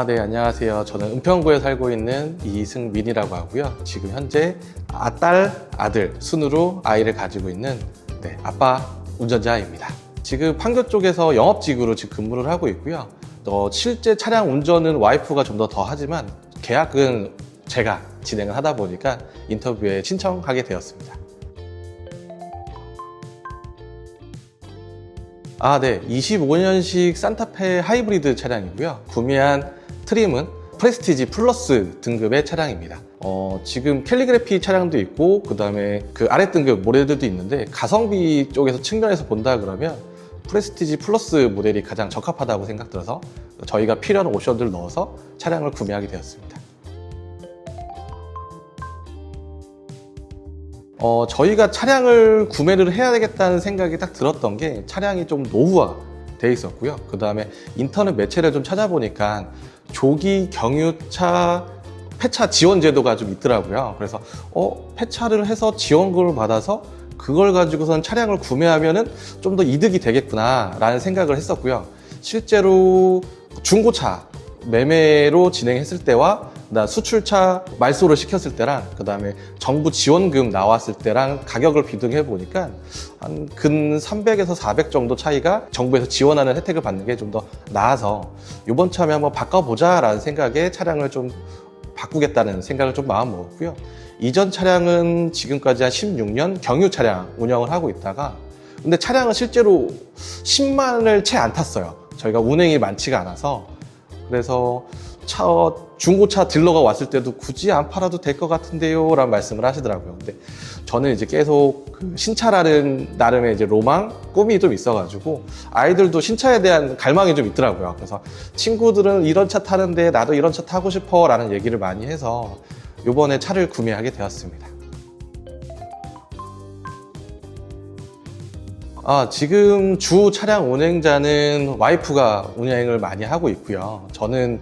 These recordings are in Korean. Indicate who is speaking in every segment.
Speaker 1: 네, 안녕하세요. 저는 은평구에 살고 있는 이승민이라고 하고요. 지금 현재 딸, 아들 순으로 아이를 가지고 있는 아빠 운전자입니다. 지금 판교 쪽에서 영업직으로 지금 근무를 하고 있고요. 실제 차량 운전은 와이프가 좀 더 하지만 계약은 제가 진행을 하다 보니까 인터뷰에 신청하게 되었습니다. 네. 25년식 산타페 하이브리드 차량이고요. 구매한 트림은 프레스티지 플러스 등급의 차량입니다. 지금 캘리그래피 차량도 있고, 그 다음에 그 아래 등급 모델들도 있는데, 가성비 쪽에서 측면에서 본다 그러면 프레스티지 플러스 모델이 가장 적합하다고 생각들어서 저희가 필요한 옵션들을 넣어서 차량을 구매하게 되었습니다. 저희가 차량을 구매를 해야 되겠다는 생각이 딱 들었던 게 차량이 좀 노후화 돼 있었고요. 그 다음에 인터넷 매체를 좀 찾아보니까 조기 경유차 폐차 지원 제도가 좀 있더라고요. 그래서 폐차를 해서 지원금을 받아서 그걸 가지고선 차량을 구매하면은 좀 더 이득이 되겠구나 라는 생각을 했었고요. 실제로 중고차 매매로 진행했을 때와 수출차 말소를 시켰을 때랑 그 다음에 정부 지원금 나왔을 때랑 가격을 비교해 보니까 한 근 300에서 400 정도 차이가 정부에서 지원하는 혜택을 받는 게 좀 더 나아서 이번 참에 한번 바꿔보자 라는 생각에 차량을 좀 바꾸겠다는 생각을 좀 마음 먹었고요. 이전 차량은 지금까지 한 16년 경유 차량 운영을 하고 있다가 근데 차량은 실제로 10만을 채 안 탔어요. 저희가 운행이 많지가 않아서. 그래서 중고차 딜러가 왔을 때도 굳이 안 팔아도 될 것 같은데요 라는 말씀을 하시더라고요. 근데 저는 이제 계속 신차라는 나름의 이제 로망, 꿈이 좀 있어가지고 아이들도 신차에 대한 갈망이 좀 있더라고요. 그래서 친구들은 이런 차 타는데 나도 이런 차 타고 싶어 라는 얘기를 많이 해서 이번에 차를 구매하게 되었습니다. 지금 주 차량 운행자는 와이프가 운행을 많이 하고 있고요. 저는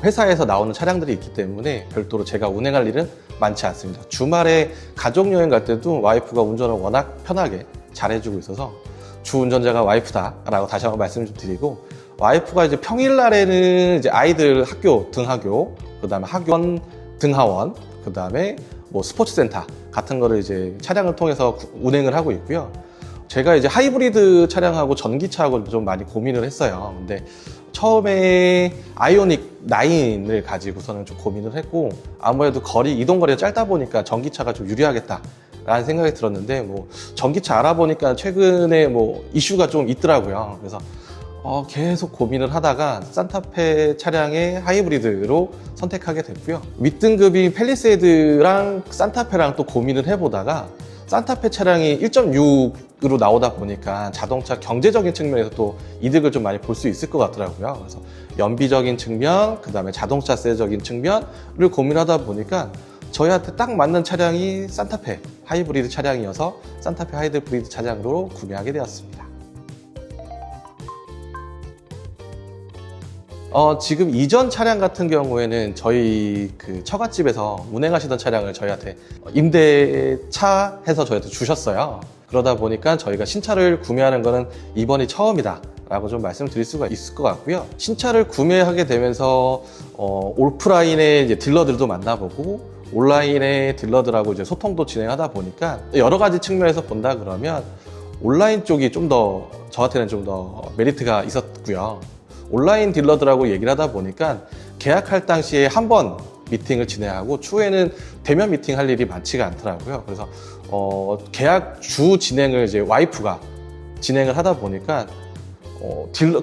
Speaker 1: 회사에서 나오는 차량들이 있기 때문에 별도로 제가 운행할 일은 많지 않습니다. 주말에 가족여행 갈 때도 와이프가 운전을 워낙 편하게 잘해주고 있어서 주 운전자가 와이프다라고 다시 한번 말씀을 좀 드리고, 와이프가 이제 평일날에는 이제 아이들 학교 등하교, 그 다음에 학원 등하원, 그 다음에 뭐 스포츠센터 같은 거를 이제 차량을 통해서 운행을 하고 있고요. 제가 이제 하이브리드 차량하고 전기차하고 좀 많이 고민을 했어요. 근데 처음에 아이오닉 9을 가지고서는 좀 고민을 했고, 아무래도 이동 거리가 짧다 보니까 전기차가 좀 유리하겠다 라는 생각이 들었는데, 전기차 알아보니까 최근에 이슈가 좀 있더라고요. 그래서 계속 고민을 하다가 산타페 차량의 하이브리드로 선택하게 됐고요. 윗등급인 팰리세이드랑 산타페랑 또 고민을 해보다가 산타페 차량이 1.6으로 나오다 보니까 자동차 경제적인 측면에서 또 이득을 좀 많이 볼 수 있을 것 같더라고요. 그래서 연비적인 측면, 그 다음에 자동차세적인 측면을 고민하다 보니까 저희한테 딱 맞는 차량이 산타페 하이브리드 차량이어서 산타페 하이브리드 차량으로 구매하게 되었습니다. 지금 이전 차량 같은 경우에는 저희 그 처갓집에서 운행하시던 차량을 저희한테 임대차 해서 저희한테 주셨어요. 그러다 보니까 저희가 신차를 구매하는 거는 이번이 처음이다 라고 좀 말씀드릴 수가 있을 것 같고요. 신차를 구매하게 되면서 오프라인의 이제 딜러들도 만나보고 온라인의 딜러들하고 이제 소통도 진행하다 보니까 여러 가지 측면에서 본다 그러면 온라인 쪽이 좀 더 저한테는 좀 더 메리트가 있었고요. 온라인 딜러들하고 얘기를 하다 보니까 계약할 당시에 한 번 미팅을 진행하고 추후에는 대면 미팅 할 일이 많지가 않더라고요. 그래서 계약 주 진행을 이제 와이프가 진행을 하다 보니까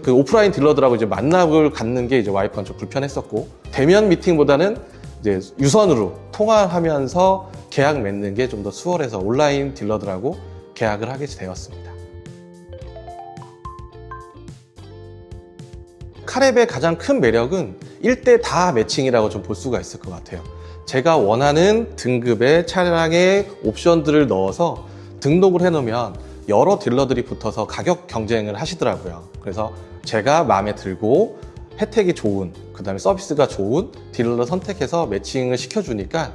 Speaker 1: 그 오프라인 딜러들하고 이제 만남을 갖는 게 이제 와이프가 좀 불편했었고, 대면 미팅보다는 이제 유선으로 통화하면서 계약 맺는 게 좀 더 수월해서 온라인 딜러들하고 계약을 하게 되었습니다. 카랩의 가장 큰 매력은 1대 다 매칭이라고 좀 볼 수가 있을 것 같아요. 제가 원하는 등급의 차량의 옵션들을 넣어서 등록을 해놓으면 여러 딜러들이 붙어서 가격 경쟁을 하시더라고요. 그래서 제가 마음에 들고 혜택이 좋은, 그 다음에 서비스가 좋은 딜러를 선택해서 매칭을 시켜주니까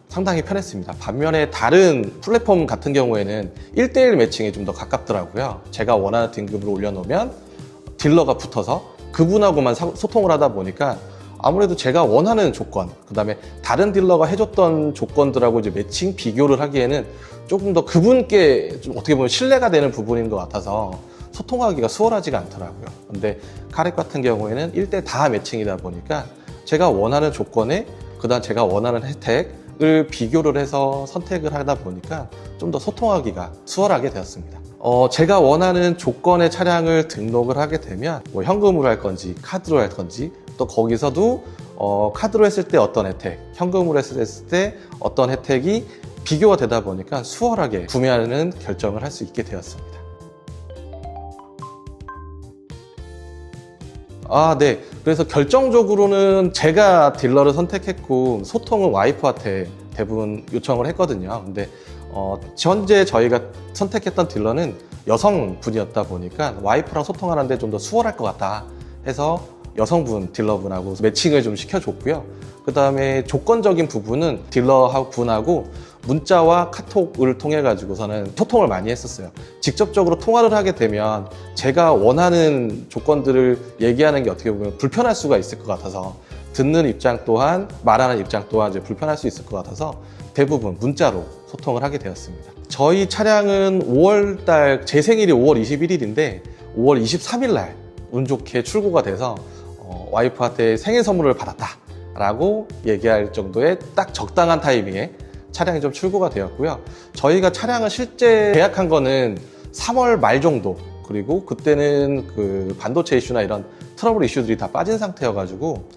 Speaker 1: 상당히 편했습니다. 반면에 다른 플랫폼 같은 경우에는 1대1 매칭에 좀 더 가깝더라고요. 제가 원하는 등급을 올려놓으면 딜러가 붙어서 그분하고만 소통을 하다 보니까 아무래도 제가 원하는 조건, 그 다음에 다른 딜러가 해줬던 조건들하고 이제 매칭 비교를 하기에는 조금 더 그분께 좀 어떻게 보면 신뢰가 되는 부분인 것 같아서 소통하기가 수월하지가 않더라고요. 근데 카랩 같은 경우에는 1대 다 매칭이다 보니까 제가 원하는 조건에 그다음 제가 원하는 혜택을 비교를 해서 선택을 하다 보니까 좀 더 소통하기가 수월하게 되었습니다. 제가 원하는 조건의 차량을 등록을 하게 되면 뭐 현금으로 할 건지 카드로 할 건지 또 거기서도 카드로 했을 때 어떤 혜택, 현금으로 했을 때 어떤 혜택이 비교가 되다 보니까 수월하게 구매하는 결정을 할 수 있게 되었습니다. 네. 그래서 결정적으로는 제가 딜러를 선택했고 소통은 와이프한테 대부분 요청을 했거든요. 근데 현재 저희가 선택했던 딜러는 여성분이었다 보니까 와이프랑 소통하는데 좀 더 수월할 것 같다 해서 여성분 딜러분하고 매칭을 좀 시켜줬고요. 그 다음에 조건적인 부분은 딜러분하고 문자와 카톡을 통해 가지고서는 소통을 많이 했었어요. 직접적으로 통화를 하게 되면 제가 원하는 조건들을 얘기하는 게 어떻게 보면 불편할 수가 있을 것 같아서 듣는 입장 또한 말하는 입장 또한 이제 불편할 수 있을 것 같아서 대부분 문자로 소통을 하게 되었습니다. 저희 차량은 5월달 제 생일이 5월 21일인데 5월 23일 날 운 좋게 출고가 돼서 와이프한테 생일 선물을 받았다 라고 얘기할 정도의 딱 적당한 타이밍에 차량이 좀 출고가 되었고요. 저희가 차량을 실제 계약한 거는 3월 말 정도, 그리고 그때는 그 반도체 이슈나 이런 트러블 이슈들이 다 빠진 상태여가지고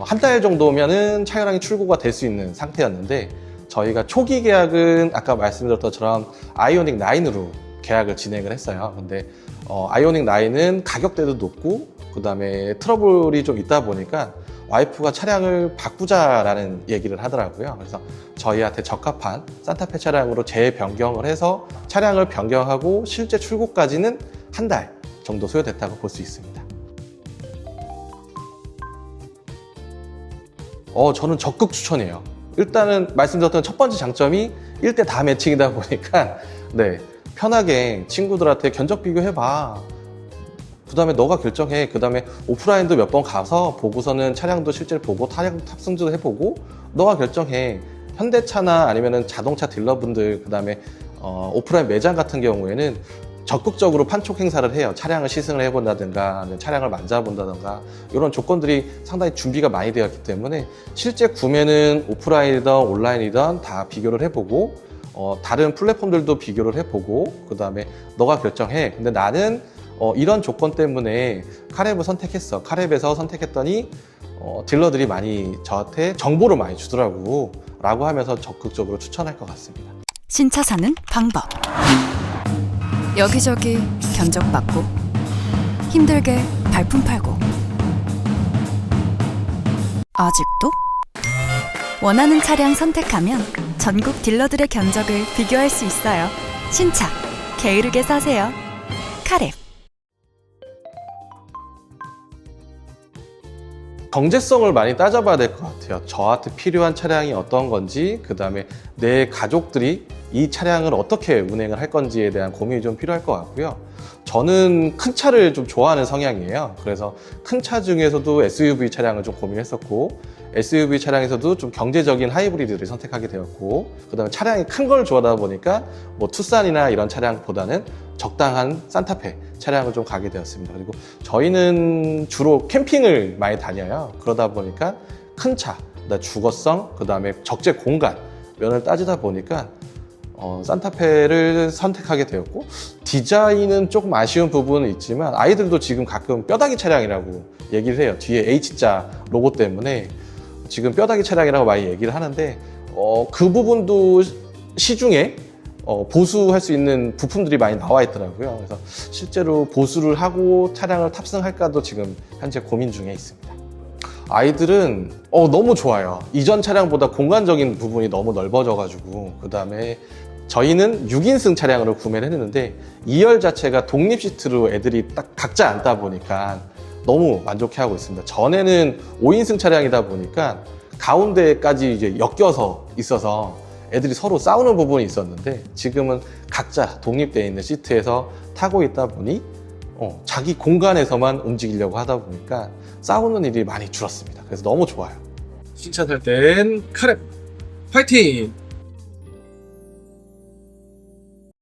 Speaker 1: 한 달 정도면은 차량이 출고가 될 수 있는 상태였는데 저희가 초기 계약은 아까 말씀드렸던 것처럼 아이오닉 9으로 계약을 진행을 했어요. 근데 아이오닉 9은 가격대도 높고 그 다음에 트러블이 좀 있다 보니까 와이프가 차량을 바꾸자라는 얘기를 하더라고요. 그래서 저희한테 적합한 산타페 차량으로 재변경을 해서 차량을 변경하고 실제 출고까지는 한 달 정도 소요됐다고 볼 수 있습니다. 저는 적극 추천해요. 일단은 말씀드렸던 첫 번째 장점이 1대 다 매칭이다 보니까 네, 편하게 친구들한테 견적 비교해봐. 그 다음에 너가 결정해. 그 다음에 오프라인도 몇 번 가서 보고서는 차량도 실제로 보고 차량 탑승도 해보고 너가 결정해. 현대차나 아니면은 자동차 딜러분들 그 다음에 오프라인 매장 같은 경우에는 적극적으로 판촉 행사를 해요. 차량을 시승을 해본다든가 차량을 만져본다든가 이런 조건들이 상당히 준비가 많이 되었기 때문에 실제 구매는 오프라인이든 온라인이든 다 비교를 해보고 다른 플랫폼들도 비교를 해보고 그 다음에 너가 결정해. 근데 나는 이런 조건 때문에 카랩을 선택했어. 카랩에서 선택했더니 딜러들이 많이 저한테 정보를 많이 주더라고 라고 하면서 적극적으로 추천할 것 같습니다.
Speaker 2: 신차 사는 방법. 여기저기 견적받고 힘들게 발품 팔고 아직도? 원하는 차량 선택하면 전국 딜러들의 견적을 비교할 수 있어요. 신차 게으르게 사세요. 카랩.
Speaker 1: 경제성을 많이 따져봐야 될 것 같아요. 저한테 필요한 차량이 어떤 건지, 그 다음에 내 가족들이 이 차량을 어떻게 운행을 할 건지에 대한 고민이 좀 필요할 것 같고요. 저는 큰 차를 좀 좋아하는 성향이에요. 그래서 큰 차 중에서도 SUV 차량을 좀 고민했었고, SUV 차량에서도 좀 경제적인 하이브리드를 선택하게 되었고, 그 다음에 차량이 큰 걸 좋아하다 보니까 뭐 투싼이나 이런 차량보다는 적당한 산타페 차량을 좀 가게 되었습니다. 그리고 저희는 주로 캠핑을 많이 다녀요. 그러다 보니까 큰 차, 그다음에 주거성, 그 다음에 적재 공간 면을 따지다 보니까 산타페를 선택하게 되었고, 디자인은 조금 아쉬운 부분은 있지만 아이들도 지금 가끔 뼈다귀 차량이라고 얘기를 해요. 뒤에 H자 로고 때문에 지금 뼈다귀 차량이라고 많이 얘기를 하는데 그 부분도 시중에 보수할 수 있는 부품들이 많이 나와 있더라고요. 그래서 실제로 보수를 하고 차량을 탑승할까도 지금 현재 고민 중에 있습니다. 아이들은 너무 좋아요. 이전 차량보다 공간적인 부분이 너무 넓어져가지고, 그 다음에 저희는 6인승 차량으로 구매를 했는데 2열 자체가 독립 시트로 애들이 딱 각자 앉다 보니까 너무 만족해하고 있습니다. 전에는 5인승 차량이다 보니까 가운데까지 이제 엮여서 있어서 애들이 서로 싸우는 부분이 있었는데 지금은 각자 독립되어 있는 시트에서 타고 있다 보니 자기 공간에서만 움직이려고 하다 보니까 싸우는 일이 많이 줄었습니다. 그래서 너무 좋아요.
Speaker 3: 신차 살 땐 카랩 파이팅!